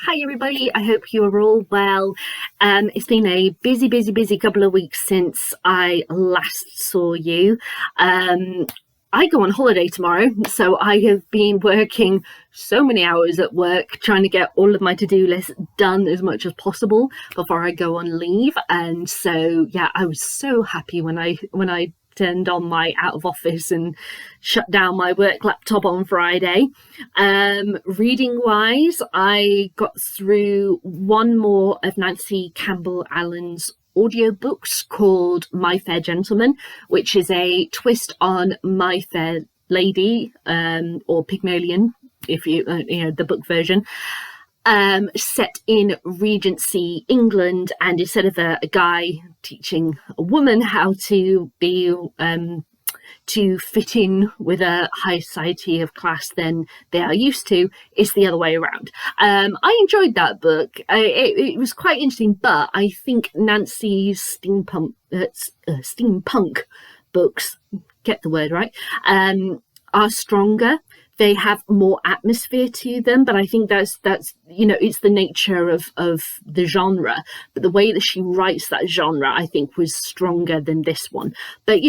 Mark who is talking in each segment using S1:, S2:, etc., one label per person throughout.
S1: Hi everybody, I hope you are all well. It's been a busy couple of weeks since I last saw you. I go on holiday tomorrow, so I have been working so many hours at work trying to get all of my to-do list done as much as possible before I go on leave. And so yeah, I was so happy when I turned on my out of office and shut down my work laptop on Friday. Reading wise, I got through one more of Nancy Campbell Allen's audiobooks called My Fair Gentleman, which is a twist on My Fair Lady, or Pygmalion, if you the book version. Set in Regency England, and instead of a guy teaching a woman how to be to fit in with a high society of class than they are used to, it's the other way around. I enjoyed that book. It was quite interesting, but I think Nancy's steampunk books, get the word right, are stronger. They have more atmosphere to them, but I think that's it's the nature of the genre. But the way that she writes that genre, I think, was stronger than this one. But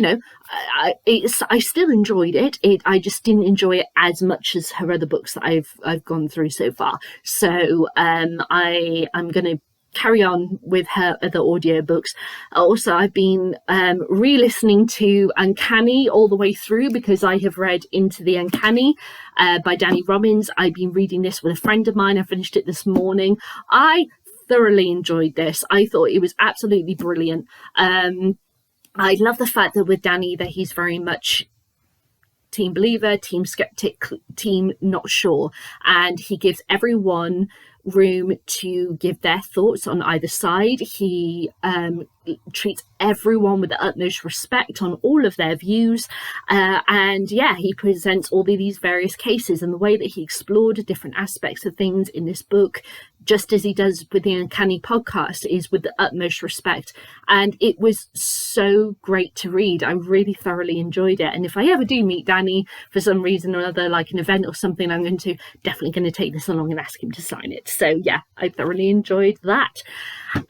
S1: I still enjoyed it. I just didn't enjoy it as much as her other books that I've gone through so far. So I'm going to carry on with her other audiobooks. Also, I've been re-listening to Uncanny all the way through because I have read Into the Uncanny by Danny Robbins. I've been reading this with a friend of mine. I finished it this morning. I thoroughly enjoyed this. I thought it was absolutely brilliant. I love the fact that with Danny that he's very much team believer, team skeptic, team not sure, and he gives everyone room to give their thoughts on either side. He treats everyone with the utmost respect on all of their views, and he presents all of these various cases, and the way that he explored different aspects of things in this book, just as he does with the Uncanny podcast, is with the utmost respect. And it was so great to read. I really thoroughly enjoyed it, and if I ever do meet Danny for some reason or other, like an event or something, I'm definitely going to take this along and ask him to sign it. So yeah, I thoroughly enjoyed that.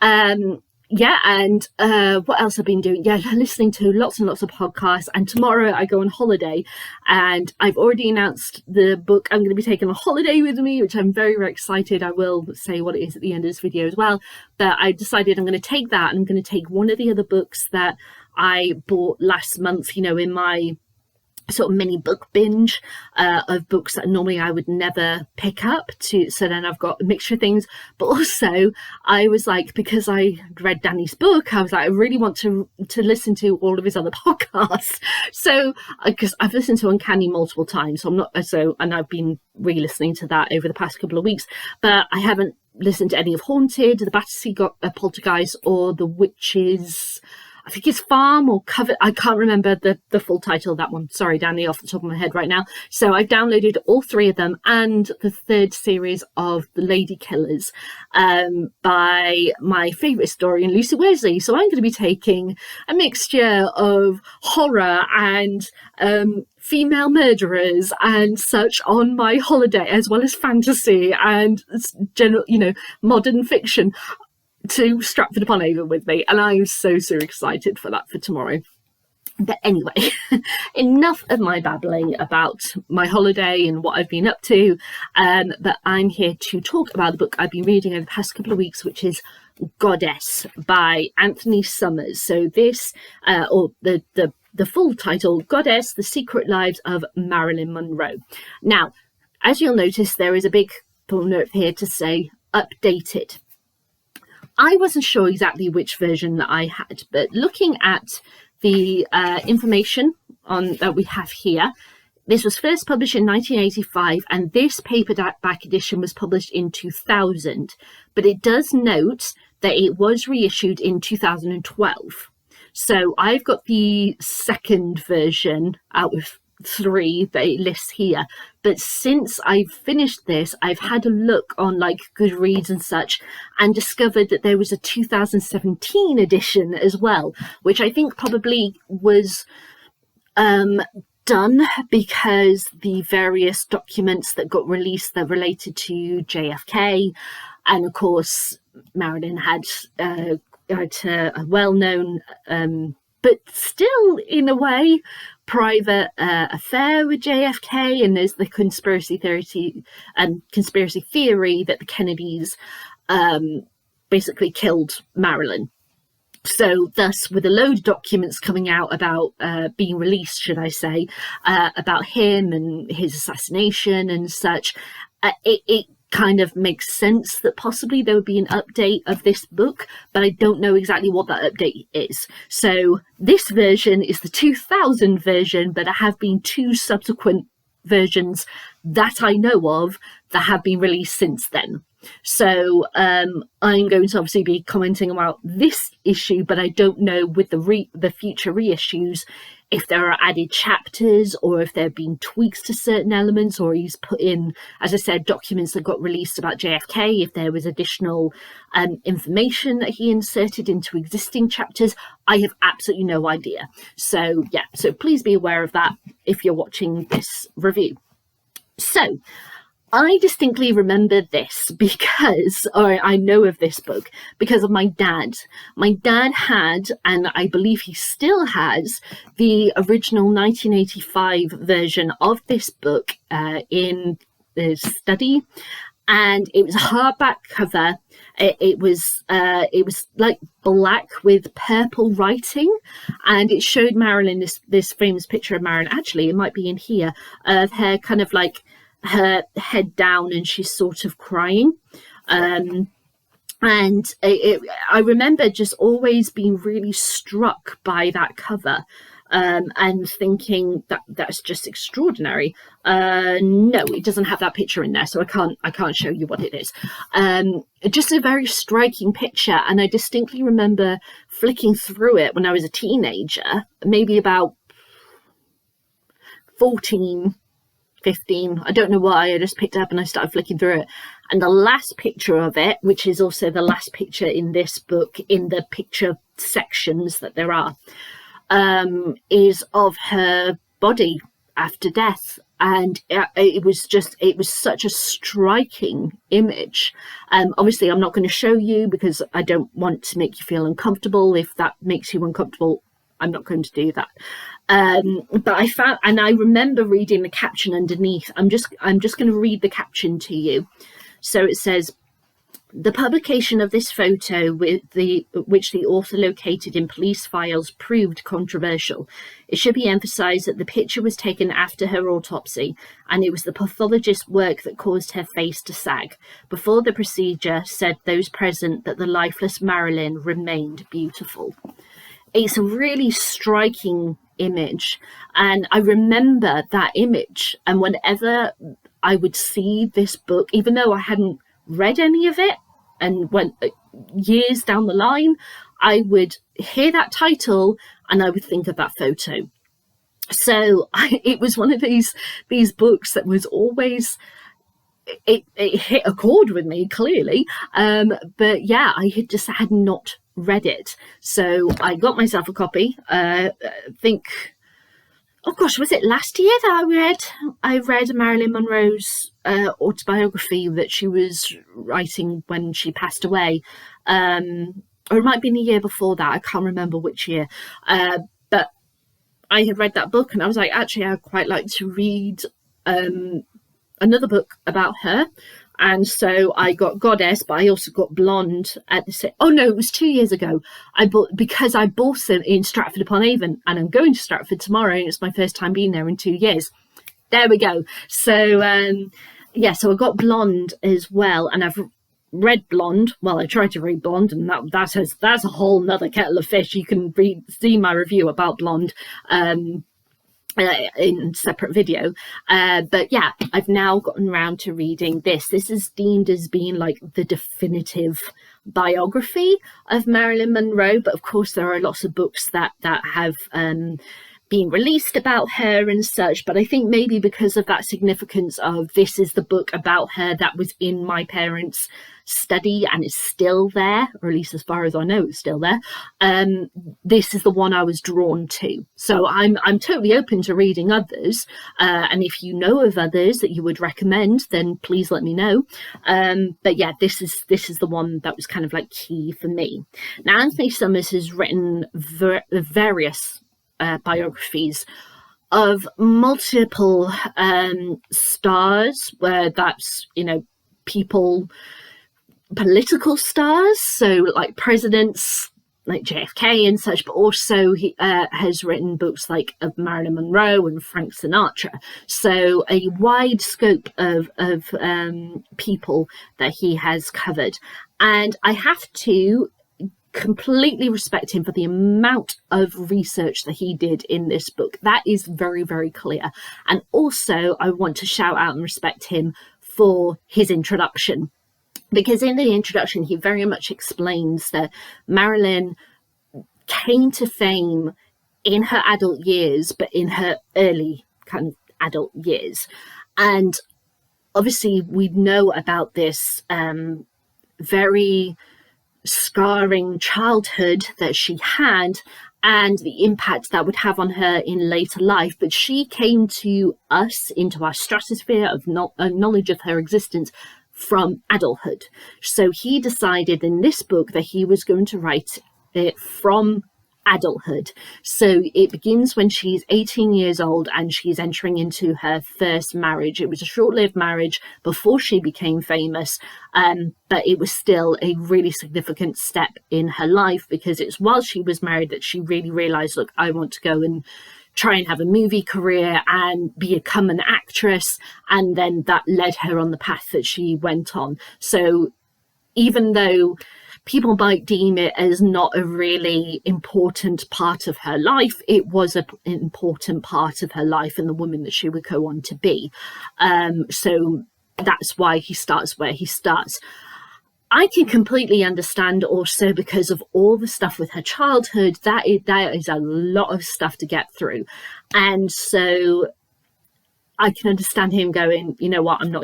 S1: And what else I've been doing? Listening to lots and lots of podcasts. And tomorrow I go on holiday, and I've already announced the book I'm going to be taking on holiday with me, which I'm very, very excited. I will say what it is at the end of this video as well. But I decided I'm going to take that, and I'm going to take one of the other books that I bought last month, in my sort of mini book binge of books that normally I would never pick up so then I've got a mixture of things. But also I was like, because I read Danny's book, I was like, I really want to listen to all of his other podcasts. So because I've listened to Uncanny multiple times, and I've been re-listening to that over the past couple of weeks, but I haven't listened to any of Haunted, The Battersea Poltergeist, or The Witches, I think it's Farm or Covet. I can't remember the full title of that one. Sorry, Danny, off the top of my head right now. So I've downloaded all three of them, and the third series of The Lady Killers by my favourite historian, Lucy Wesley. So I'm going to be taking a mixture of horror and female murderers and such on my holiday, as well as fantasy and general, modern fiction, to Stratford-upon-Avon with me, and I'm so excited for that for tomorrow. But anyway, enough of my babbling about my holiday and what I've been up to, but I'm here to talk about the book I've been reading over the past couple of weeks, which is Goddess by Anthony Summers. So this, or the full title, Goddess, The Secret Lives of Marilyn Monroe. Now, as you'll notice, there is a big note here to say updated. I wasn't sure exactly which version that I had, but looking at the information that we have here, this was first published in 1985, and this paperback edition was published in 2000. But it does note that it was reissued in 2012. So I've got the second version out of three that it lists here, but since I've finished this, I've had a look on like Goodreads and such, and discovered that there was a 2017 edition as well, which I think probably was done because the various documents that got released that related to JFK, and of course Marilyn had a well-known but still in a way private affair with JFK, and there's the conspiracy theory that the Kennedys basically killed Marilyn. So thus, with a load of documents coming out about being released, should I say, about him and his assassination and such, it kind of makes sense that possibly there would be an update of this book, but I don't know exactly what that update is. So this version is the 2000 version, but there have been 2 subsequent versions that I know of that have been released since then. So I'm going to obviously be commenting about this issue, but I don't know with the future reissues if there are added chapters or if there have been tweaks to certain elements, or he's put in, as I said, documents that got released about JFK, if there was additional information that he inserted into existing chapters. I have absolutely no idea. So yeah, so please be aware of that if you're watching this review. So I distinctly remember this because, or I know of this book because of my dad. My dad had, and I believe he still has, the original 1985 version of this book in the study, and it was a hardback cover. It was like black with purple writing, and it showed Marilyn, this famous picture of Marilyn. Actually, it might be in here, of her kind of like her head down and she's sort of crying, and I remember just always being really struck by that cover, and thinking that's just extraordinary. No, it doesn't have that picture in there, so I can't show you what it is. Just a very striking picture, and I distinctly remember flicking through it when I was a teenager, maybe about 14, 15, I don't know why, I just picked it up and I started flicking through it, and the last picture of it, which is also the last picture in this book in the picture sections that there are, is of her body after death, and it was such a striking image. Obviously I'm not going to show you because I don't want to make you feel uncomfortable. If that makes you uncomfortable, I'm not going to do that. But I found, and I remember reading the caption underneath. I'm just going to read the caption to you. So it says, "The publication of this photo, which the author located in police files, proved controversial. It should be emphasised that the picture was taken after her autopsy, and it was the pathologist's work that caused her face to sag. Before the procedure, said those present that the lifeless Marilyn remained beautiful." It's a really striking image, and I remember that image, and whenever I would see this book, even though I hadn't read any of it, and went years down the line, I would hear that title and I would think of that photo. So it was one of these books that was always, it hit a chord with me, clearly, but yeah, I had not read it, so I got myself a copy. I think, oh gosh, was it last year that I read Marilyn Monroe's autobiography that she was writing when she passed away, or it might have been the year before that, I can't remember which year, but I had read that book and I was like, actually I'd quite like to read another book about her. And so I got Goddess, but I also got Blonde at the same. Oh no, it was 2 years ago. I bought them in Stratford upon Avon, and I'm going to Stratford tomorrow. And it's my first time being there in 2 years. There we go. So yeah, so I got Blonde as well, and I've read Blonde. Well, I tried to read Blonde, and that's a whole nother kettle of fish. You can see my review about Blonde in separate video, but yeah, I've now gotten around to reading this. This is deemed as being like the definitive biography of Marilyn Monroe, but of course there are lots of books that have being released about her and such, but I think maybe because of that significance of this is the book about her that was in my parents' study and is still there, or at least as far as I know it's still there, this is the one I was drawn to. So I'm totally open to reading others, and if you know of others that you would recommend, then please let me know. But yeah, this is the one that was kind of like key for me. Now, Anthony Summers has written various biographies of multiple stars, where that's, you know, political stars, so like presidents like JFK and such, but also he has written books like of Marilyn Monroe and Frank Sinatra, so a wide scope of people that he has covered. And I have to completely respect him for the amount of research that he did in this book. That is very, very clear. And also I want to shout out and respect him for his introduction, because in the introduction he very much explains that Marilyn came to fame in her adult years, but in her early kind of adult years. And obviously we know about this very scarring childhood that she had and the impact that would have on her in later life, but she came to us, into our stratosphere of knowledge of her existence, from adulthood. So he decided in this book that he was going to write it from adulthood. So it begins when she's 18 years old and she's entering into her first marriage. It was a short-lived marriage before she became famous, but it was still a really significant step in her life, because it's while she was married that she really realized, look, I want to go and try and have a movie career and become an actress. And then that led her on the path that she went on. So even though people might deem it as not a really important part of her life, it was an important part of her life and the woman that she would go on to be. So that's why he starts where he starts. I can completely understand also, because of all the stuff with her childhood, that is a lot of stuff to get through. And so I can understand him going, you know what, I'm not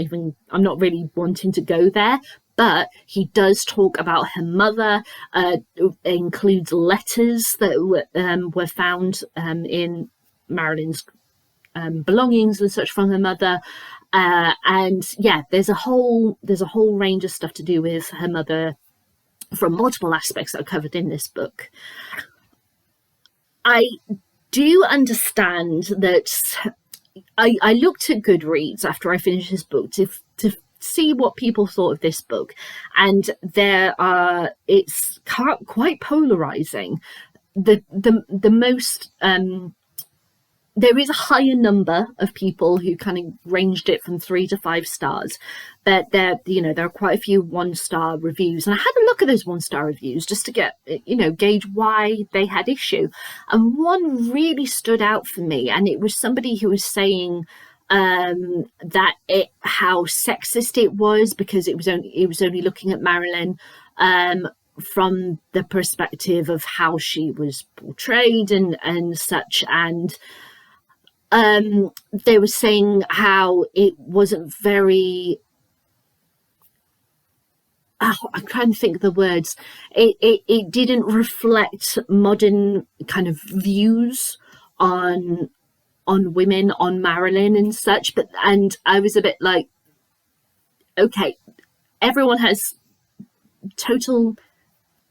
S1: really wanting to go there. But he does talk about her mother, includes letters that were found in Marilyn's belongings and such from her mother. And yeah, there's a whole range of stuff to do with her mother from multiple aspects that are covered in this book. I do understand that I looked at Goodreads after I finished this book to see what people thought of this book, and it's quite polarizing. The most there is a higher number of people who kind of ranged it from 3 to 5 stars, but there are quite a few 1-star reviews, and I had a look at those 1-star reviews just to get, gauge why they had issue. And one really stood out for me, and it was somebody who was saying that how sexist it was, because it was only looking at Marilyn from the perspective of how she was portrayed and such. And they were saying how it wasn't very, I'm trying to think of the words. It didn't reflect modern kind of views on women, on Marilyn and such. And I was a bit like, okay, everyone has total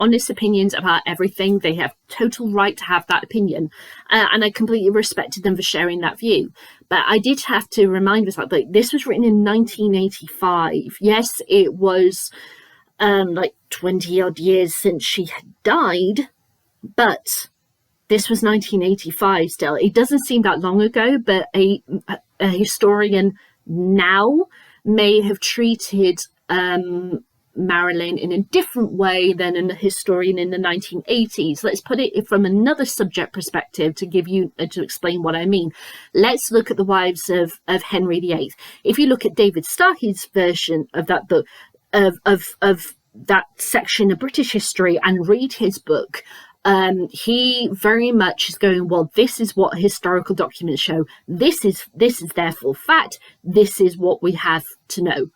S1: honest opinions about everything. They have total right to have that opinion, and I completely respected them for sharing that view. But I did have to remind myself, like, this was written in 1985. Yes, it was like 20 odd years since she had died, but this was 1985 still. It doesn't seem that long ago, but a historian now may have treated Marilyn in a different way than a historian in the 1980s. Let's put it from another subject perspective to explain what I mean. Let's look at the wives of Henry VIII. If you look at David Starkey's version of that book, of that section of British history, and read his book, he very much is going, well, this is what historical documents show. This is therefore fact. This is what we have to know.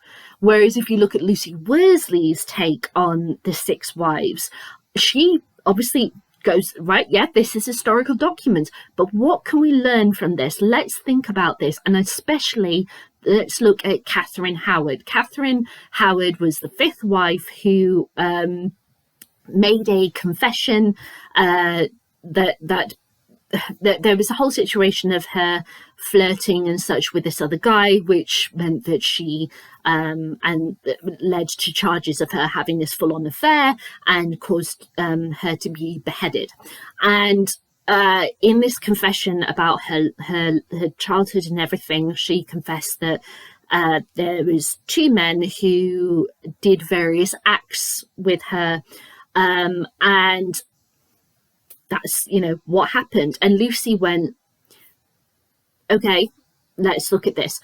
S1: Whereas if you look at Lucy Worsley's take on the Six Wives, she obviously goes, right, yeah, this is historical documents, but what can we learn from this? Let's think about this. And especially, let's look at Catherine Howard. Catherine Howard was the fifth wife who made a confession that there was a whole situation of her flirting and such with this other guy, which meant that she and led to charges of her having this full-on affair and caused her to be beheaded. And in this confession about her childhood and everything, she confessed that there was two men who did various acts with her, and that's, you know, what happened. And Lucy went, okay, let's look at this.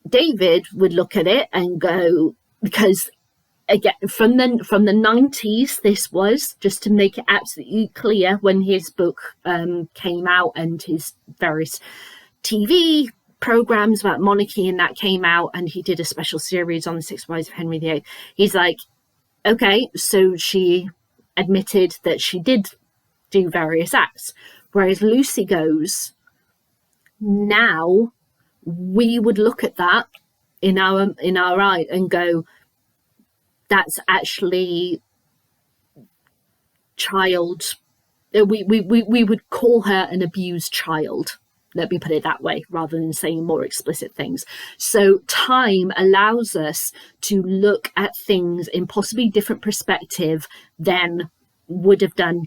S1: David would look at it and go, because again, from the 90s, this was, just to make it absolutely clear, when his book came out and his various TV programs about monarchy and that came out, and he did a special series on the Six Wives of Henry VIII. He's like, okay, so she admitted that she did do various acts. Whereas Lucy goes, now we would look at that in our eye and go, that's actually child. We would call her an abused child. Let me put it that way, rather than saying more explicit things. So time allows us to look at things in possibly different perspective than would have done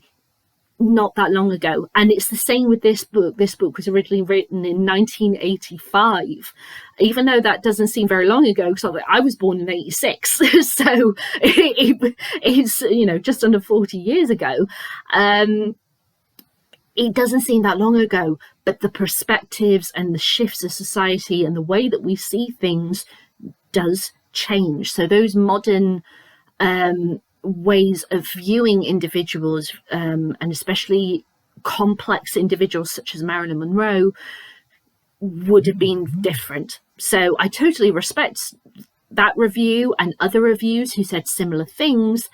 S1: not that long ago. And it's the same with this book. This book was originally written in 1985, even though that doesn't seem very long ago, because I was born in 86. So it's, you know, just under 40 years ago. It doesn't seem that long ago, but the perspectives and the shifts of society and the way that we see things does change. So those modern ways of viewing individuals, and especially complex individuals such as Marilyn Monroe, would have been different. So I totally respect that review and other reviews who said similar things,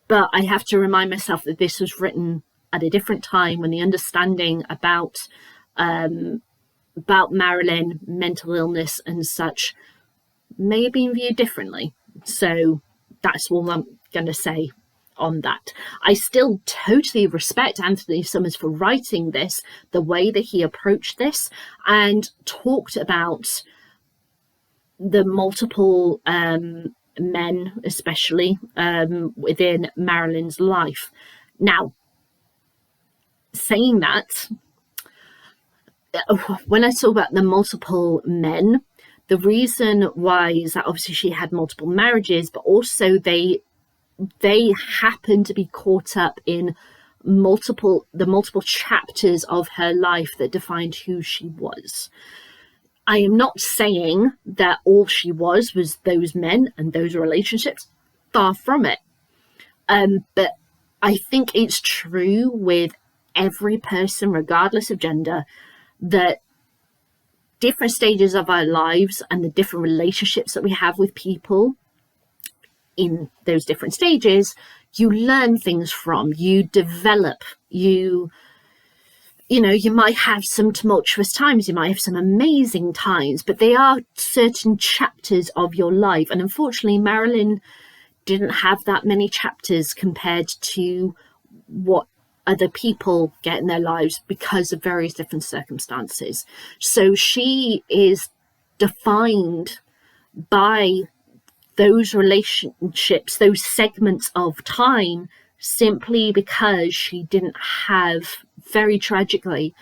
S1: but I have to remind myself that this was written at a different time, when the understanding about Marilyn, mental illness and such, may have been viewed differently. So that's all I'm going to say on that. I still totally respect Anthony Summers for writing this, the way that he approached this and talked about the multiple men, especially within Marilyn's life. Now, saying that, when I talk about the multiple men, the reason why is that obviously she had multiple marriages, but also they happen to be caught up in the multiple chapters of her life that defined who she was. I am not saying that all she was those men and those relationships. Far from it. But I think it's true with every person, regardless of gender, that different stages of our lives and the different relationships that we have with people in those different stages, you learn things from, you develop, you know, you might have some tumultuous times, you might have some amazing times, but they are certain chapters of your life. And unfortunately, Marilyn didn't have that many chapters compared to what other people get in their lives because of various different circumstances. So she is defined by those relationships, those segments of time, simply because she didn't have, very tragically,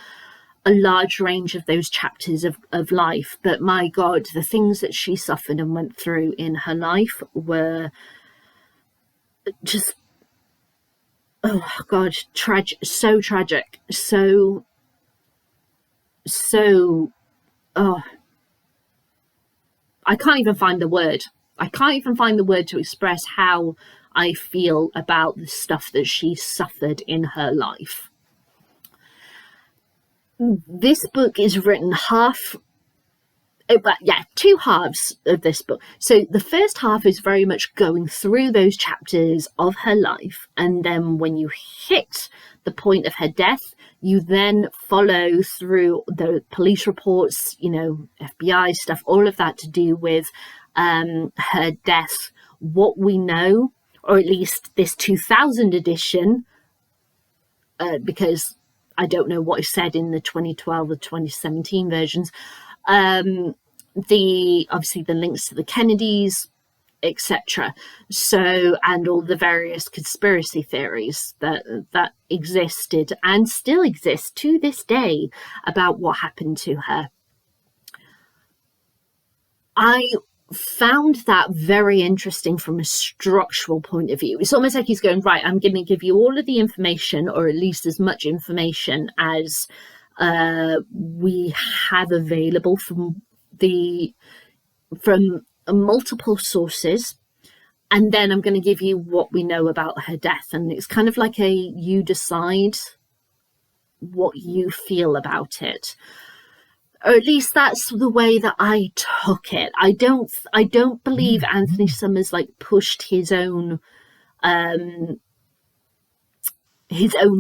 S1: a large range of those chapters of life. But my God, the things that she suffered and went through in her life were just, oh God, so tragic, so, oh, I can't even find the word. I can't even find the word to express how I feel about the stuff that she suffered in her life. This book is written two halves of this book. So the first half is very much going through those chapters of her life, and then when you hit the point of her death, you then follow through the police reports, FBI stuff, all of that to do with her death, what we know, or at least this 2000 edition, because I don't know what is said in the 2012 or 2017 versions. Obviously the links to the Kennedys, etc. So, and all the various conspiracy theories that existed and still exist to this day about what happened to her. I found that very interesting from a structural point of view. It's almost like he's going, right, I'm going to give you all of the information, or at least as much information as we have available from multiple sources, and then I'm going to give you what we know about her death. And it's kind of like you decide what you feel about it, or at least that's the way that I took it. I don't believe Anthony Summers pushed his own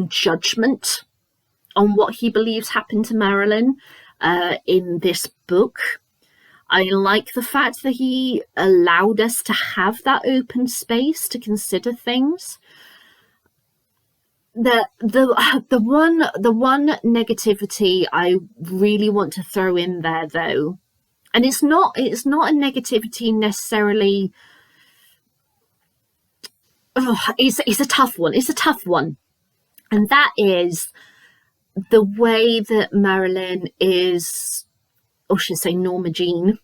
S1: judgment on what he believes happened to Marilyn in this book. I like the fact that he allowed us to have that open space to consider things. The one negativity I really want to throw in there, though, and it's not a negativity necessarily. It's a tough one. It's a tough one, and that is the way that Marilyn is, or should I say Norma Jean,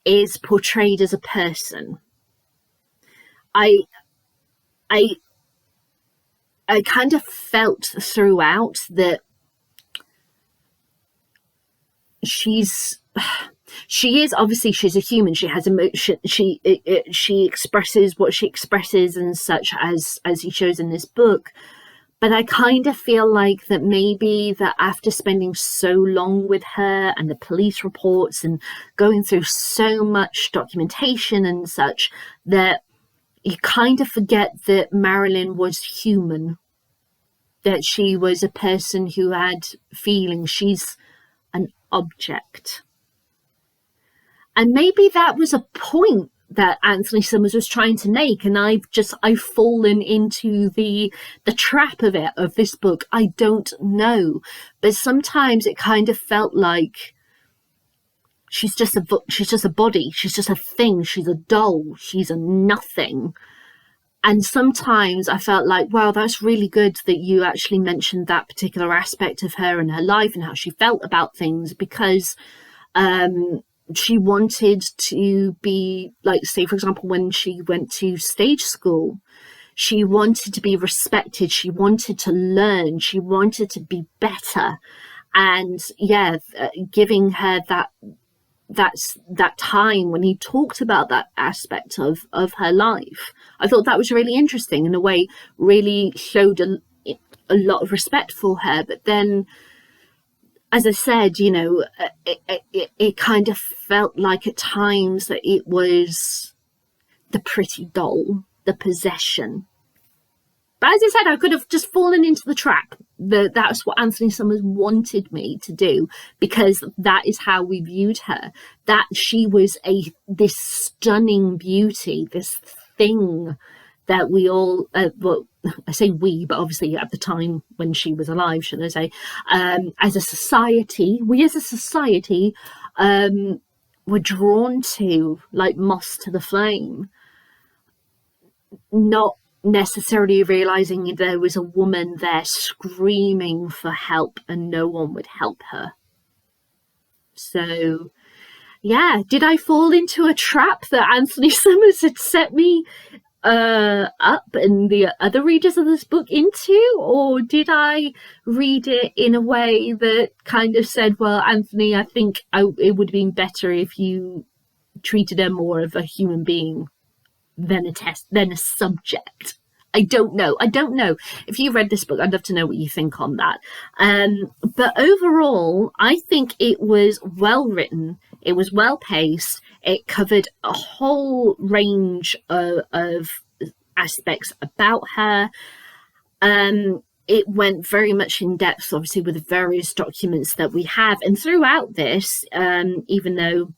S1: is portrayed as a person. I kind of felt throughout that she is obviously, she's a human. She has emotion. She expresses what she expresses and such, as he shows in this book. But I kind of feel like that maybe that after spending so long with her and the police reports and going through so much documentation and such, that you kind of forget that Marilyn was human, that she was a person who had feelings. She's an object. And maybe that was a point that Anthony Summers was trying to make, and I've fallen into the trap of this book. I don't know, but sometimes it kind of felt like she's just a body, she's just a thing, she's a doll, she's a nothing. And sometimes I felt like, wow, that's really good that you actually mentioned that particular aspect of her and her life and how she felt about things, because she wanted to be, say, for example, when she went to stage school, she wanted to be respected, she wanted to learn, she wanted to be better. And giving her that time when he talked about that aspect of her life, I thought that was really interesting, in a way really showed a lot of respect for her. But then, as I said, it kind of felt like at times that it was the pretty doll, the possession. But as I said, I could have just fallen into the trap. That's what Anthony Summers wanted me to do, because that is how we viewed her. That she was this stunning beauty, this thing that we all, well, I say we, but obviously at the time when she was alive, should I say, as a society, were drawn to, like moths to the flame, not necessarily realizing there was a woman there screaming for help and no one would help her. So, yeah, did I fall into a trap that Anthony Summers had set me up and the other readers of this book into, or did I read it in a way that kind of said, well, Anthony, I think it would have been better if you treated her more of a human being? than a test, than a subject. I don't know. If you read this book, I'd love to know what you think on that. But overall, I think it was well written. It was well paced. It covered a whole range of aspects about her. It went very much in depth, obviously, with the various documents that we have. And throughout this, even though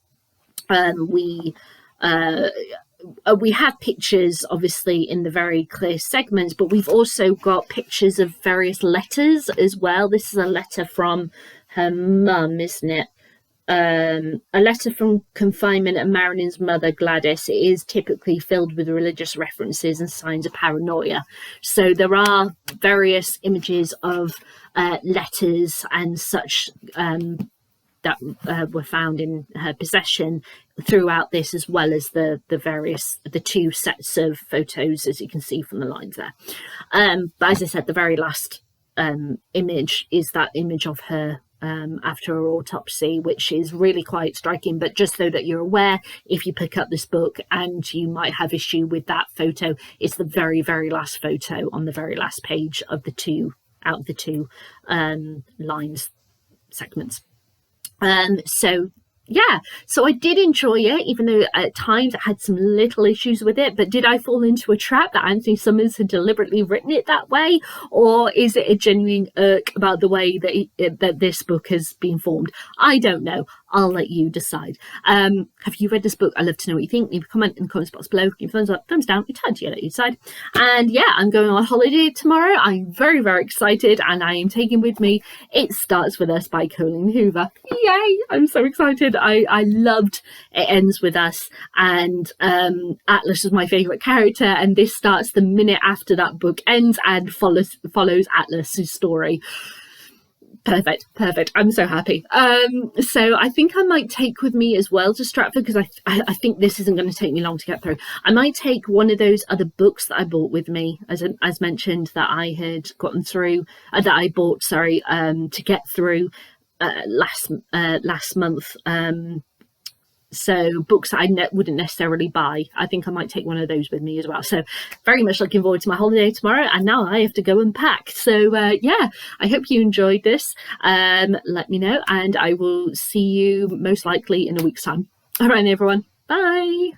S1: we have pictures, obviously, in the very clear segments, but we've also got pictures of various letters as well. This is a letter from her mum, isn't it? A letter from confinement of Marilyn's mother, Gladys. It is typically filled with religious references and signs of paranoia. So there are various images of letters and such that were found in her possession throughout this, as well as the two sets of photos, as you can see from the lines there. But as I said, the very last image is that image of her after her autopsy, which is really quite striking. But just so that you're aware, if you pick up this book and you might have issue with that photo, it's the very, very last photo on the very last page of the two lines segments. So I did enjoy it, even though at times I had some little issues with it. But did I fall into a trap that Anthony Summers had deliberately written it that way? Or is it a genuine irk about the way that this book has been formed? I don't know. I'll let you decide. Have you read this book? I'd love to know what you think. Leave a comment in the comments box below. Give a thumbs up, thumbs down. It's hard to let you decide. And yeah, I'm going on holiday tomorrow. I'm very, very excited, and I am taking with me It Starts With Us by Colleen Hoover. Yay! I'm so excited. I loved It Ends With Us, and Atlas is my favourite character, and this starts the minute after that book ends and follows Atlas's story. Perfect. I'm so happy. So I think I might take with me as well to Stratford, because I think this isn't going to take me long to get through. I might take one of those other books that I bought with me, as mentioned, that I had gotten through, that I bought, to get through last month. So books that I wouldn't necessarily buy. I think I might take one of those with me as well. So very much looking forward to my holiday tomorrow. And now I have to go and pack. So yeah, I hope you enjoyed this. Let me know, and I will see you most likely in a week's time. All right, everyone. Bye.